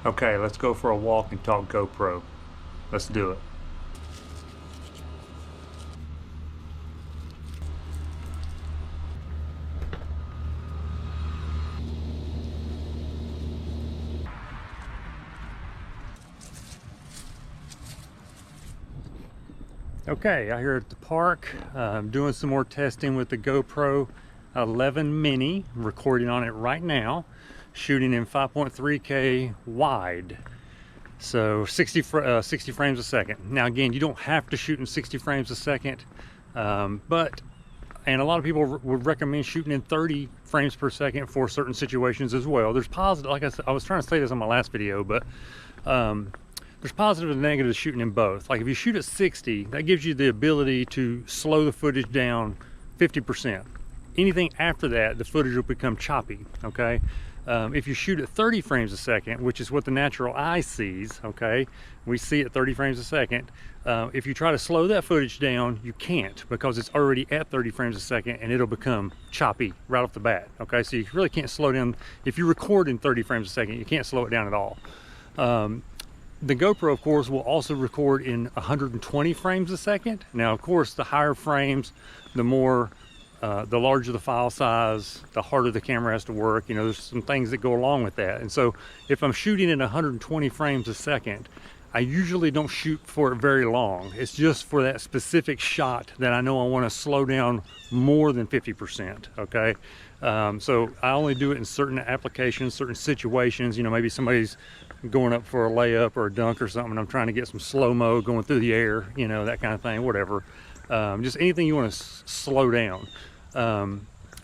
Okay, let's go for a walk and talk GoPro. Let's do it. Okay, out here at the park, I'm doing some more testing with the GoPro 11 Mini. I'm recording on it right now, shooting in 5.3K wide. So 60 frames a second. Now again, you don't have to shoot in 60 frames a second, and a lot of people would recommend shooting in 30 frames per second for certain situations as well. There's positive, like I said, I was trying to say this on my last video, but there's positive and negative shooting in both. Like if you shoot at 60, that gives you the ability to slow the footage down 50%. Anything after that, the footage will become choppy, okay? If you shoot at 30 frames a second, which is what the natural eye sees, okay? We see at 30 frames a second. If you try to slow that footage down, you can't, because it's already at 30 frames a second and it'll become choppy right off the bat, okay? So you really can't slow down. If you record in 30 frames a second, you can't slow it down at all. The GoPro, of course, will also record in 120 frames a second. Now, of course, the higher frames, the larger the file size, the harder the camera has to work. You know, there's some things that go along with that. And so if I'm shooting in 120 frames a second, I usually don't shoot for it very long. It's just for that specific shot that I know I want to slow down more than 50%, okay? So I only do it in certain applications, certain situations. You know, maybe somebody's going up for a layup or a dunk or something, and I'm trying to get some slow-mo going through the air, you know, that kind of thing, whatever. Just anything you want to slow down.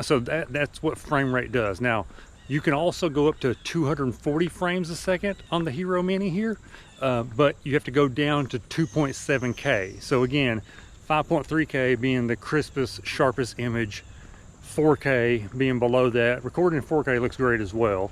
So that's what frame rate does. Now, you can also go up to 240 frames a second on the Hero Mini here, but you have to go down to 2.7K. So again, 5.3K being the crispest, sharpest image, 4K being below that. Recording in 4K looks great as well.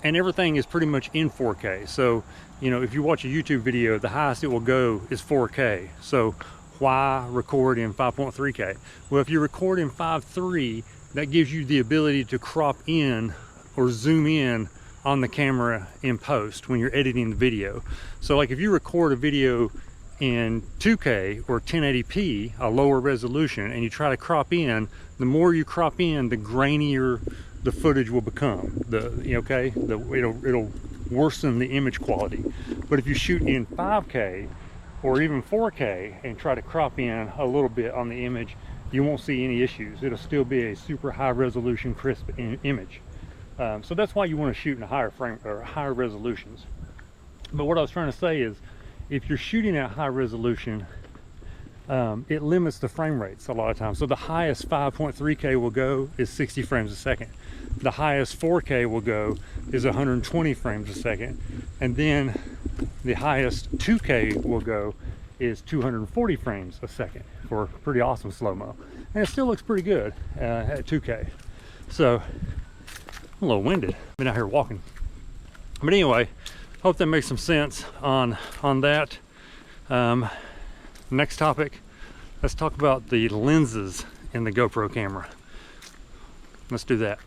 And everything is pretty much in 4K. So, you know, if you watch a YouTube video, the highest it will go is 4K. So why record in 5.3K? Well, if you record in 5.3, that gives you the ability to crop in or zoom in on the camera in post when you're editing the video. So like if you record a video in 2K or 1080p, a lower resolution, and you try to crop in, the more you crop in, the grainier the footage will become. It'll worsen the image quality. But if you shoot in 5K or even 4K and try to crop in a little bit on the image, you won't see any issues. It'll still be a super high resolution, crisp image. So that's why you want to shoot in a higher frame or higher resolutions. But what I was trying to say is, if you're shooting at high resolution, it limits the frame rates a lot of times. So the highest 5.3K will go is 60 frames a second. The highest 4K will go is 120 frames a second. And then the highest 2K will go is 240 frames a second for pretty awesome slow-mo. And it still looks pretty good at 2K. So I'm a little winded. I've been out here walking. But anyway, hope that makes some sense on that. Next topic, let's talk about the lenses in the GoPro camera. Let's do that.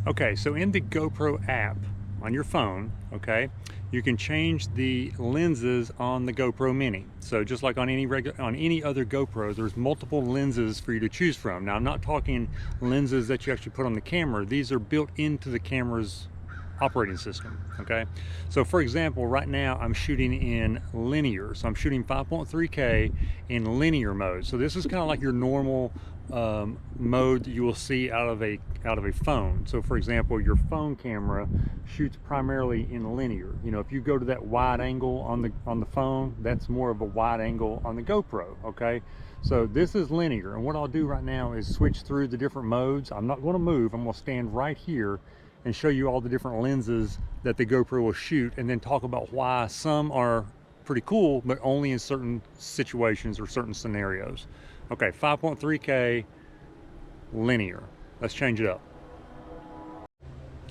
Okay, so in the GoPro app on your phone, okay, you can change the lenses on the GoPro Mini. So just like on any other GoPro, there's multiple lenses for you to choose from. Now, I'm not talking lenses that you actually put on the camera. These are built into the camera's operating system, okay? So for example, right now I'm shooting in linear. So I'm shooting 5.3K in linear mode. So this is kind of like your normal mode that you will see out of a phone. So for example, your phone camera shoots primarily in linear. You know, if you go to that wide angle on the phone, that's more of a wide angle on the GoPro, okay? So this is linear, and what I'll do right now is switch through the different modes. I'm not going to move. I'm going to stand right here and show you all the different lenses that the GoPro will shoot, and then talk about why some are pretty cool, but only in certain situations or certain scenarios. Okay, 5.3K linear. Let's change it up.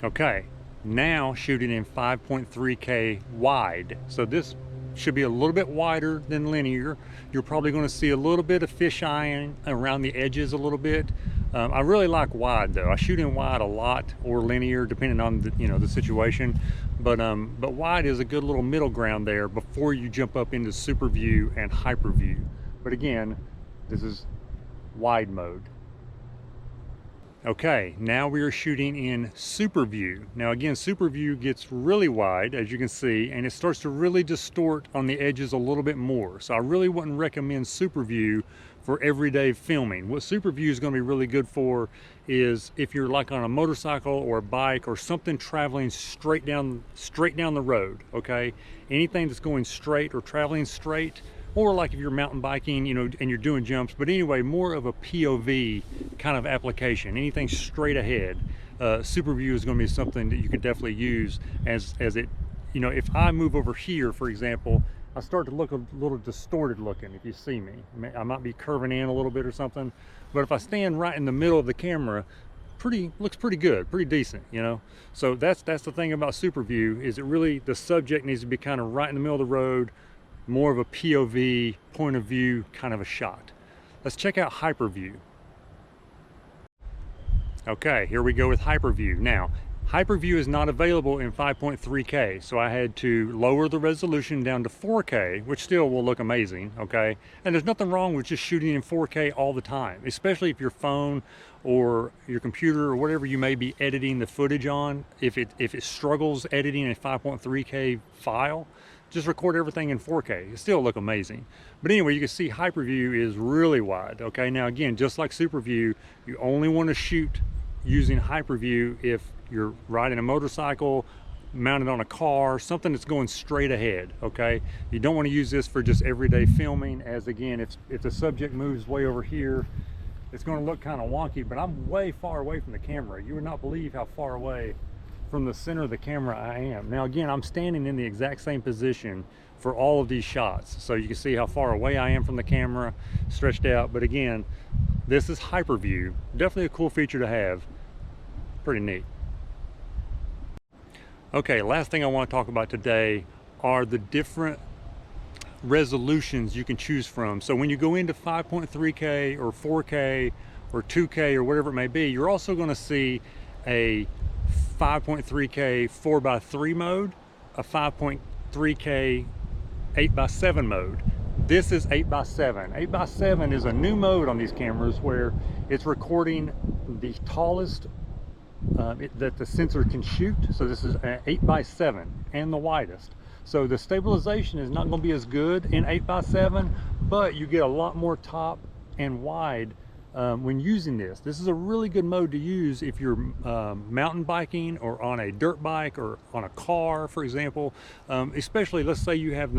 Okay, now shooting in 5.3K wide. So this should be a little bit wider than linear. You're probably going to see a little bit of fisheye around the edges a little bit. I really like wide though. I shoot in wide a lot, or linear depending on the, the situation. But wide is a good little middle ground there before you jump up into super view and hyper view. But again, this is wide mode. Okay, now we are shooting in super view. Now again, super view gets really wide, as you can see, and it starts to really distort on the edges a little bit more. So I really wouldn't recommend super view for everyday filming. What super view is going to be really good for is if you're like on a motorcycle or a bike or something traveling straight down the road, okay? Anything that's going straight or traveling straight, or like if you're mountain biking, and you're doing jumps. But anyway, more of a POV kind of application, anything straight ahead. Super view is going to be something that you could definitely use as it, if I move over here, for example, I start to look a little distorted looking. If you see me, I might be curving in a little bit or something, but if I stand right in the middle of the camera, looks pretty good, pretty decent, So that's the thing about super view, is it really, the subject needs to be kind of right in the middle of the road, more of a POV, point of view kind of a shot. Let's check out hyperview. Okay, here we go with hyperview. Now, hyperview is not available in 5.3K, so I had to lower the resolution down to 4K, which still will look amazing, okay? And there's nothing wrong with just shooting in 4K all the time, especially if your phone or your computer or whatever you may be editing the footage on, if it struggles editing a 5.3K file, just record everything in 4K. It still look amazing. But anyway, you can see hyperview is really wide, okay? Now again, just like super view, you only want to shoot using hyperview if you're riding a motorcycle, mounted on a car, something that's going straight ahead, okay? You don't want to use this for just everyday filming, as again, if the subject moves way over here, it's going to look kind of wonky, but I'm way far away from the camera. You would not believe how far away from the center of the camera I am. Now again, I'm standing in the exact same position for all of these shots, so you can see how far away I am from the camera, stretched out. But again, this is hyperview. Definitely a cool feature to have. Pretty neat. Okay, last thing I want to talk about today are the different resolutions you can choose from. So when you go into 5.3K or 4K or 2K or whatever it may be, you're also going to see a 5.3K 4x3 mode, a 5.3K 8x7 mode. This is 8x7. 8x7 is a new mode on these cameras where it's recording the tallest that the sensor can shoot. So this is an 8x7 and the widest. So the stabilization is not going to be as good in 8x7, but you get a lot more top and wide when using this. This is a really good mode to use if you're mountain biking or on a dirt bike or on a car, for example. Especially, let's say you have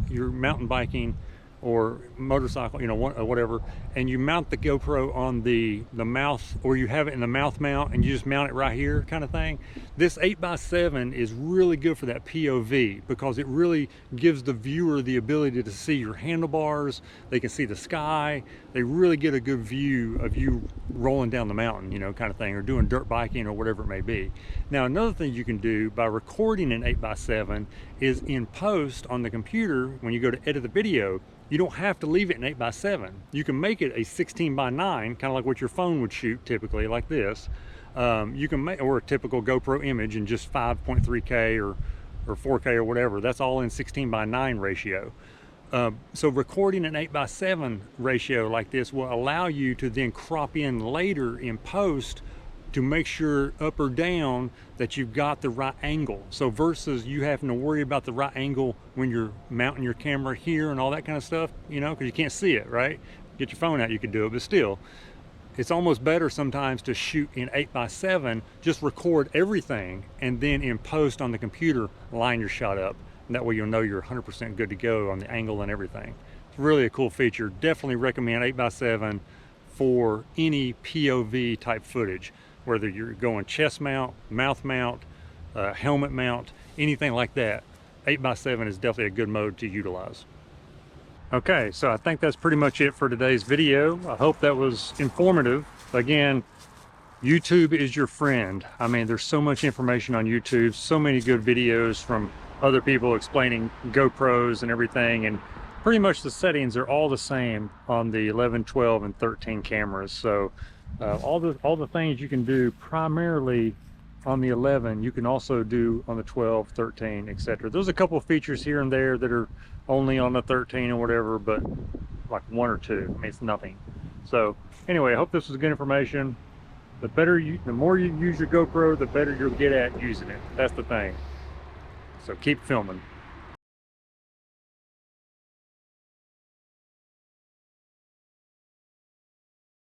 you're mountain biking or motorcycle, whatever, and you mount the GoPro on the mouth, or you have it in the mouth mount and you just mount it right here kind of thing. This 8x7 is really good for that POV because it really gives the viewer the ability to see your handlebars. They can see the sky. They really get a good view of you rolling down the mountain, kind of thing, or doing dirt biking or whatever it may be. Now, another thing you can do by recording an 8x7 is in post on the computer, when you go to edit the video, you don't have to leave it in 8x7. You can make it a 16:9, kind of like what your phone would shoot typically, like this. You can make, or a typical GoPro image in just 5.3K or 4K or whatever. That's all in 16:9 ratio. So recording an 8x7 ratio like this will allow you to then crop in later in post to make sure up or down that you've got the right angle. So versus you having to worry about the right angle when you're mounting your camera here and all that kind of stuff, because you can't see it, right? Get your phone out, you could do it, but still, it's almost better sometimes to shoot in 8x7, just record everything, and then in post on the computer, line your shot up. And that way you'll know you're 100% good to go on the angle and everything. It's really a cool feature. Definitely recommend 8x7 for any POV type footage, whether you're going chest mount, mouth mount, helmet mount, anything like that. 8x7 is definitely a good mode to utilize. Okay, so I think that's pretty much it for today's video. I hope that was informative. Again, YouTube is your friend. I mean, there's so much information on YouTube, so many good videos from other people explaining GoPros and everything, and pretty much the settings are all the same on the 11, 12, and 13 cameras. So all the things you can do primarily on the 11, you can also do on the 12, 13, etc. There's a couple of features here and there that are only on the 13 or whatever, but like one or two. I mean, it's nothing. So anyway, I hope this was good information. The more you use your GoPro, the better you'll get at using it. That's the thing. So keep filming.